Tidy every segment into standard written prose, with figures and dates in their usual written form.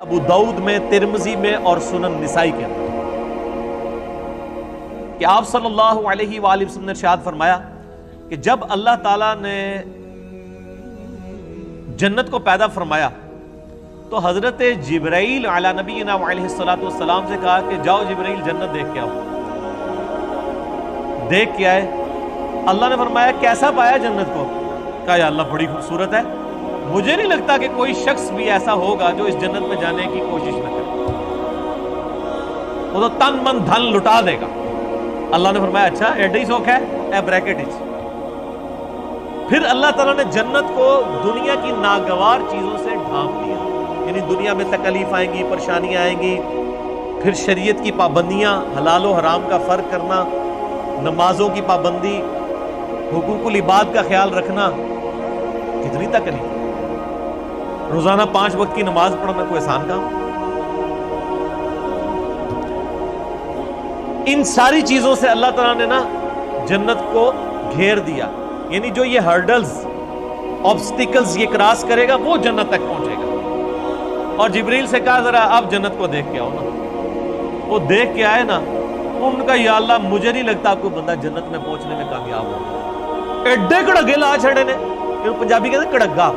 ابو داؤد میں، ترمذی میں اور سنن نسائی کے اندر کہ آپ صلی اللہ علیہ وآلہ وسلم نے ارشاد فرمایا کہ جب اللہ تعالیٰ نے جنت کو پیدا فرمایا تو حضرت جبرائیل علی نبینا علیہ السلام سے کہا کہ جاؤ جبرائیل جنت دیکھ کے آؤ۔ دیکھ کے آئے، اللہ نے فرمایا کیسا پایا جنت کو؟ کہا یا اللہ بڑی خوبصورت ہے، مجھے نہیں لگتا کہ کوئی شخص بھی ایسا ہوگا جو اس جنت میں جانے کی کوشش نہ کرے، وہ تو تن من دھن لٹا دے گا۔ اللہ نے فرمایا اچھا ایڈا ہی سوکھ ہے، اے بریکٹ اچ۔ پھر اللہ تعالیٰ نے جنت کو دنیا کی ناگوار چیزوں سے ڈھانپ دیا، یعنی دنیا میں تکلیف آئیں گی، پریشانیاں آئیں گی، پھر شریعت کی پابندیاں، حلال و حرام کا فرق کرنا، نمازوں کی پابندی، حقوق العباد کا خیال رکھنا، کتنی تکلیف۔ روزانہ 5 وقت کی نماز پڑھنا کوئی آسان کام؟ ان ساری چیزوں سے اللہ تعالیٰ نے نا جنت کو گھیر دیا، یعنی جو یہ ہرڈلز، آبسٹیکلز یہ کراس کرے گا وہ جنت تک پہنچے گا۔ اور جبریل سے کہا ذرا آپ جنت کو دیکھ کے آؤ نا۔ وہ دیکھ کے آئے نا، ان کا یا اللہ مجھے نہیں لگتا کوئی بندہ جنت میں پہنچنے میں کامیاب ہوگا۔ ایڈے کڑگے لا چھڑے نے، پنجابی کہتے ہیں کڑگا،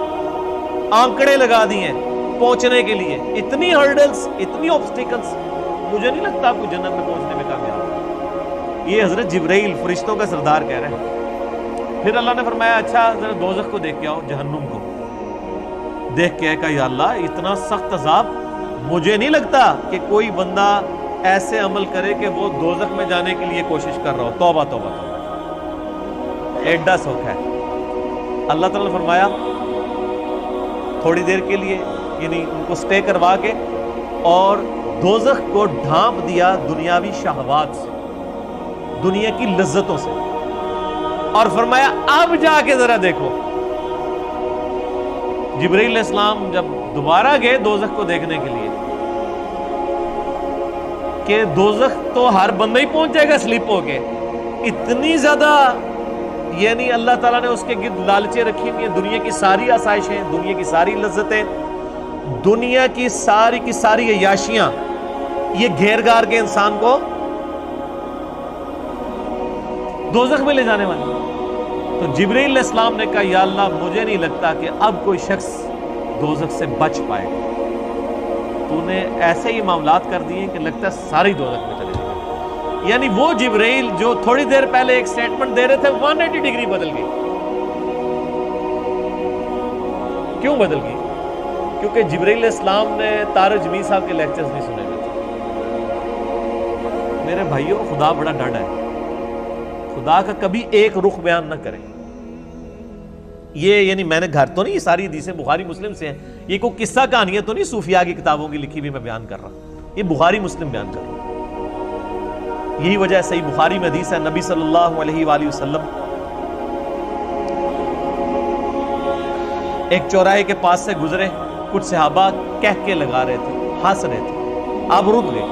آنکڑے لگا دیے پہنچنے کے لیے، اتنی ہرڈلز، اتنی آبسٹیکلز، مجھے نہیں لگتا کوئی جنت میں پہنچنے میں کامیاب ہوگا۔ یہ حضرت جبرائیل فرشتوں کا سردار کہہ رہے ہیں۔ پھر اللہ نے فرمایا اچھا ذرا دوزخ کو دیکھ کے آؤ، جہنم کو دیکھ کے کہا یا اللہ اتنا سخت عذاب، مجھے نہیں لگتا کہ کوئی بندہ ایسے عمل کرے کہ وہ دوزخ میں جانے کے لیے کوشش کر رہا ہو۔ توبہ توبہ توبہ، ایڈا سوکھ ہے۔ اللہ تعالیٰ نے فرمایا تھوڑی دیر کے لیے، یعنی ان کو سٹے کروا کے، اور دوزخ کو ڈھانپ دیا دنیاوی شہوات سے، دنیا کی لذتوں سے، اور فرمایا اب جا کے ذرا دیکھو۔ جبرائیل علیہ السلام جب دوبارہ گئے دوزخ کو دیکھنے کے لیے، کہ دوزخ تو ہر بندہ ہی پہنچ جائے گا سلیپ ہو کے، اتنی زیادہ یعنی اللہ تعالیٰ نے اس کے گرد لالچیں رکھی ہوئی ہیں، دنیا کی ساری آسائشیں، دنیا کی ساری لذتیں، دنیا کی ساری عیاشیاں، یہ گھیر گار کے انسان کو دوزخ میں لے جانے والی۔ تو جبرائیل علیہ السلام نے کہا یا اللہ مجھے نہیں لگتا کہ اب کوئی شخص دوزخ سے بچ پائے گا، تو نے ایسے ہی معاملات کر دیے کہ لگتا ہے ساری دوزخ میں چلے جائے۔ یعنی وہ جبرائیل جو تھوڑی دیر پہلے ایک سٹیٹمنٹ دے رہے تھے 180 ڈگری بدل گئی۔ کیوں بدل گئی؟ کیونکہ جبرائیل علیہ السلام نے طارق جمیل صاحب کے لیکچرز نہیں سنے ہوئے تھے۔ میرے بھائیوں خدا بڑا ڈاڈا ہے، خدا کا کبھی ایک رخ بیان نہ کریں۔ یہ یعنی میں نے گھر تو نہیں، یہ ساری حدیثیں بخاری مسلم سے ہیں، یہ کوئی قصہ کہانیاں تو نہیں صوفیاء کی کتابوں کی لکھی بھی میں بیان کر رہا ہوں، یہ بخاری مسلم بیان کر رہا ہوں۔ یہی وجہ صحیح بخاری میں حدیث ہے، نبی صلی اللہ علیہ وآلہ وسلم ایک چوراہے کے پاس سے گزرے، کچھ صحابہ کہہ کے لگا رہے تھے، ہنس رہے تھے، آپ رک گئے۔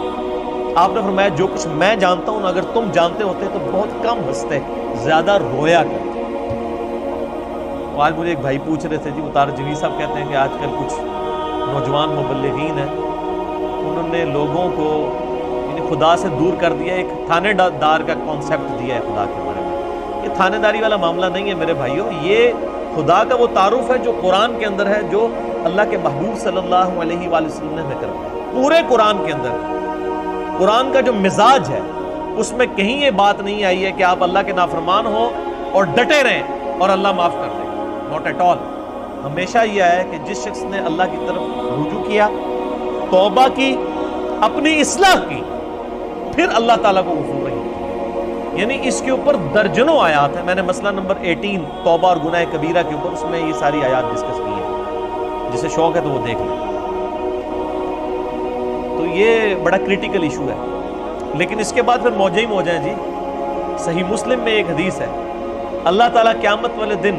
آپ نے فرمایا جو کچھ میں جانتا ہوں اگر تم جانتے ہوتے تو بہت کم ہنستے، زیادہ رویا کرتے۔ آج مجھے ایک بھائی پوچھ رہے تھے جی، وہ طارق جمیل صاحب کہتے ہیں کہ آج کل کچھ نوجوان مبلغین ہیں، انہوں نے لوگوں کو یعنی خدا سے دور کر دیا، ایک تھانے دار کا کانسیپٹ دیا ہے خدا کے بارے میں۔ یہ تھانے داری والا معاملہ نہیں ہے میرے بھائیوں، یہ خدا کا وہ تعارف ہے جو قرآن کے اندر ہے، جو اللہ کے محبوب صلی اللہ علیہ وآلہ وسلم نے ذکر کیا پورے قرآن کے اندر۔ قرآن کا جو مزاج ہے اس میں کہیں یہ بات نہیں آئی ہے کہ آپ اللہ کے نافرمان ہو اور ڈٹے رہیں اور اللہ معاف کر دے، ناٹ ایٹ آل۔ ہمیشہ یہ ہے کہ جس شخص نے اللہ کی طرف رجوع کیا، توبہ کی، اپنی اصلاح کی، پھر اللہ تعالیٰ کو غفور رحیم، یعنی اس کے اوپر درجنوں آیات ہیں۔ میں نے مسئلہ نمبر 18 توبہ اور گناہ کبیرہ کے اوپر، اس میں یہ ساری آیات ڈسکس کی ہیں، جسے شوق ہے تو وہ دیکھ لیں۔ تو یہ بڑا کریٹیکل ایشو ہے۔ لیکن اس کے بعد پھر موجہ ہی موجہ ہیں جی۔ صحیح مسلم میں ایک حدیث ہے، اللہ تعالیٰ قیامت والے دن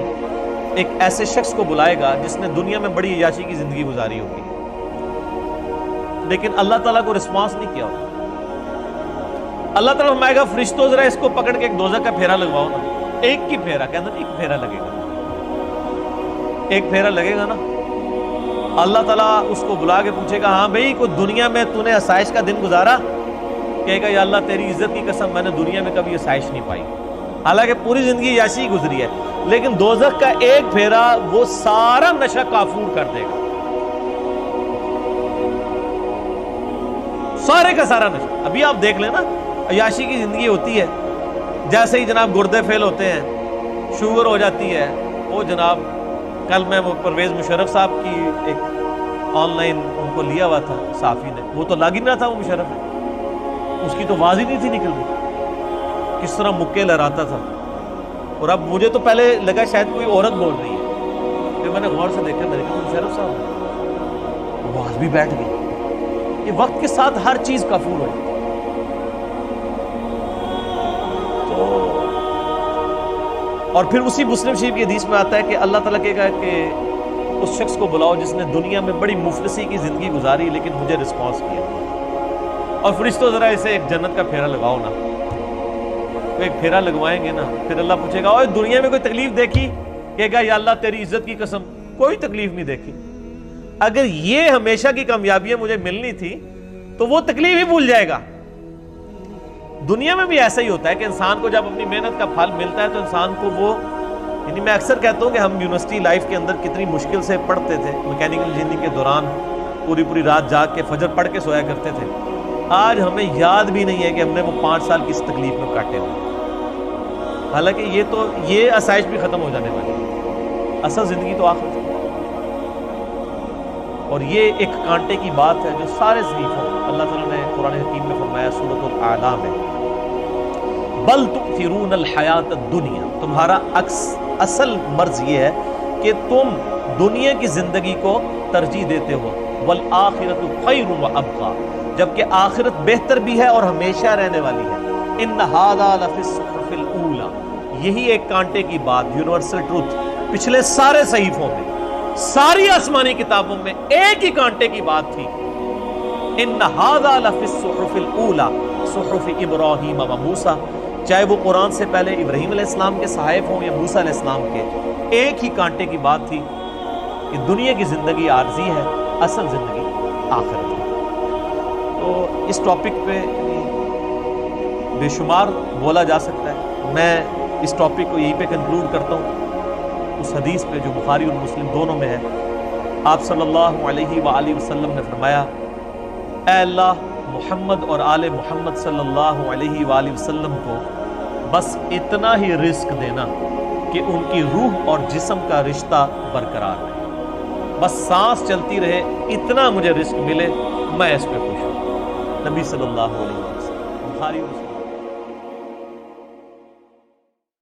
ایک ایسے شخص کو بلائے گا جس نے دنیا میں بڑی عیاشی کی زندگی گزاری ہوگی، لیکن اللہ تعالیٰ کو رسپانس نہیں کیا ہوگا۔ اللہ تعالیٰ فرمائے گا فرشتوں ذرا اس کو پکڑ کے ایک دوزخ کا پھیرا لگواؤ نا، ایک کی پھیرا، کہنا ایک پھیرا لگے گا، ایک پھیرا لگے گا نا، اللہ تعالیٰ اس کو بلا کے پوچھے گا ہاں بھائی کوئی دنیا میں تو نے آسائش کا دن گزارا؟ کہے گا یا اللہ تیری عزت کی قسم میں نے دنیا میں کبھی آسائش نہیں پائی. حالانکہ پوری زندگی عیاشی گزری ہے، لیکن دوزخ کا ایک پھیرا وہ سارا نشہ کافور کر دے گا، سارے کا سارا نشہ. ابھی آپ دیکھ لیں نا، عیاشی کی زندگی ہوتی ہے، جیسے ہی جناب گردے فیل ہوتے ہیں، شوگر ہو جاتی ہے، وہ جناب کل میں وہ پرویز مشرف صاحب کی ایک آن لائن ان کو لیا ہوا تھا صحافی نے، وہ تو لگ ہی نہ تھا، وہ مشرف ہے، اس کی تو آواز ہی نہیں تھی نکل رہی، کس طرح مکے لہراتا تھا. اور اب مجھے تو پہلے لگا شاید کوئی عورت بول رہی ہے، پھر میں نے غور سے دیکھا، میں نے کہا مشرف صاحب، آواز بھی بیٹھ گئی. یہ وقت کے ساتھ ہر چیز کافور ہو جاتی ہے. اور پھر اسی مسلم شریف کی حدیث میں آتا ہے کہ اللہ تعالیٰ کہے گا کہ اس شخص کو بلاؤ جس نے دنیا میں بڑی مفلسی کی زندگی گزاری لیکن مجھے رسپانس کیا، اور فرشتوں ذرا اسے ایک جنت کا پھیرا لگاؤ نا. وہ ایک پھیرا لگوائیں گے نا، پھر اللہ پوچھے گا اوہ دنیا میں کوئی تکلیف دیکھی؟ کہے گا یا اللہ تیری عزت کی قسم کوئی تکلیف نہیں دیکھی. اگر یہ ہمیشہ کی کامیابیاں مجھے ملنی تھی تو وہ تکلیف ہی بھول جائے گا. دنیا میں بھی ایسا ہی ہوتا ہے کہ انسان کو جب اپنی محنت کا پھل ملتا ہے تو انسان کو وہ، یعنی میں اکثر کہتا ہوں کہ ہم یونیورسٹی لائف کے اندر کتنی مشکل سے پڑھتے تھے، میکینیکل انجینئرنگ کے دوران پوری رات جاگ کے فجر پڑھ کے سویا کرتے تھے. آج ہمیں یاد بھی نہیں ہے کہ ہم نے وہ 5 سال کس تکلیف میں کاٹے ہوئے. حالانکہ یہ آسائش بھی ختم ہو جانے والی ہے، اصل زندگی تو آخرت ہے. اور یہ ایک کانٹے کی بات ہے جو سارے صحیفوں اللہ تعالیٰ نے قرآن حکیم میں فرمایا سورۃ الاعلیٰ میں، بل تؤثرون الحیات الدنیا، تمہارا اصل مرض یہ ہے کہ تم دنیا کی زندگی کو ترجیح دیتے ہو، والآخرۃ خیر وابقیٰ، جبکہ آخرت بہتر بھی ہے اور ہمیشہ رہنے والی ہے. ان ھذا لفی الصحف الاولیٰ، یہی ایک کانٹے کی بات، یونیورسل ٹروتھ، پچھلے سارے صحیفوں میں، ساری آسمانی کتابوں میں ایک ہی کانٹے کی بات تھی. ان ھذا لفی الصحف الاولیٰ صحف ابراہیم و موسیٰ، چاہے وہ قرآن سے پہلے ابراہیم علیہ السلام کے صحائف ہوں یا موسیٰ علیہ السلام کے، ایک ہی کانٹے کی بات تھی کہ دنیا کی زندگی عارضی ہے، اصل زندگی آخرت ہے. تو اس ٹاپک پہ بے شمار بولا جا سکتا ہے. میں اس ٹاپک کو یہیں پہ کنکلوڈ کرتا ہوں اس حدیث پہ جو بخاری اور مسلم دونوں میں ہے. آپ صلی اللہ علیہ وآلہ وسلم نے فرمایا، اے اللہ محمد اور آل محمد صلی اللہ علیہ وآلہ وسلم کو بس اتنا ہی رزق دینا کہ ان کی روح اور جسم کا رشتہ برقرار رہے، بس سانس چلتی رہے، اتنا مجھے رزق ملے، میں اس پہ خوش ہوں. نبی صلی اللہ علیہ وسلم، بخاری اور مسلم.